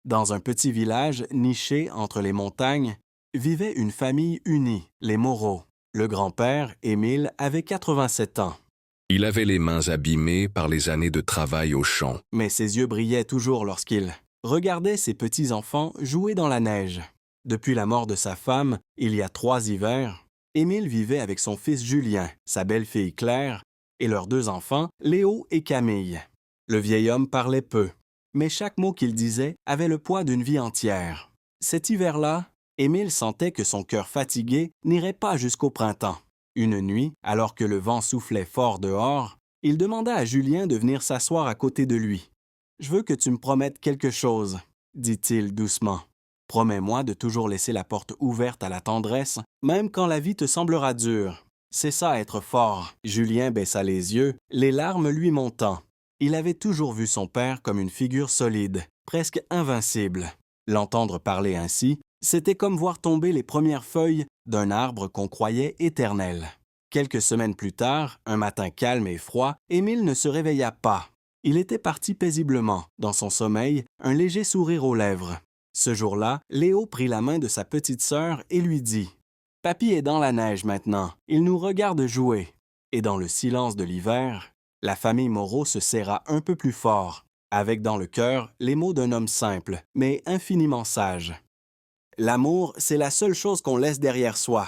Dans un petit village niché entre les montagnes, vivait une famille unie, les Moreau. Le grand-père, Émile, avait 87 ans, Il avait les mains abîmées par les années de travail au champ. mais ses yeux brillaient toujours lorsqu'il regardait ses petits-enfants jouer dans la neige. Depuis la mort de sa femme, il y a 3 hivers, Émile vivait avec son fils Julien, sa belle-fille Claire, et leurs 2 enfants, Léo et Camille. Le vieil homme parlait peu, mais chaque mot qu'il disait avait le poids d'une vie entière. Cet hiver-là, Émile sentait que son cœur fatigué n'irait pas jusqu'au printemps. Une nuit, alors que le vent soufflait fort dehors, il demanda à Julien de venir s'asseoir à côté de lui. « Je veux que tu me promettes quelque chose, » dit-il doucement. « Promets-moi de toujours laisser la porte ouverte à la tendresse, même quand la vie te semblera dure. C'est ça être fort. » Julien baissa les yeux, les larmes lui montant. Il avait toujours vu son père comme une figure solide, presque invincible. L'entendre parler ainsi, c'était comme voir tomber les premières feuilles d'un arbre qu'on croyait éternel. Quelques semaines plus tard, un matin calme et froid, Émile ne se réveilla pas. Il était parti paisiblement, dans son sommeil, un léger sourire aux lèvres. Ce jour-là, Léo prit la main de sa petite sœur et lui dit « Papy est dans la neige maintenant, il nous regarde jouer. » Et dans le silence de l'hiver, la famille Moreau se serra un peu plus fort, avec dans le cœur les mots d'un homme simple, mais infiniment sage. « L'amour, c'est la seule chose qu'on laisse derrière soi.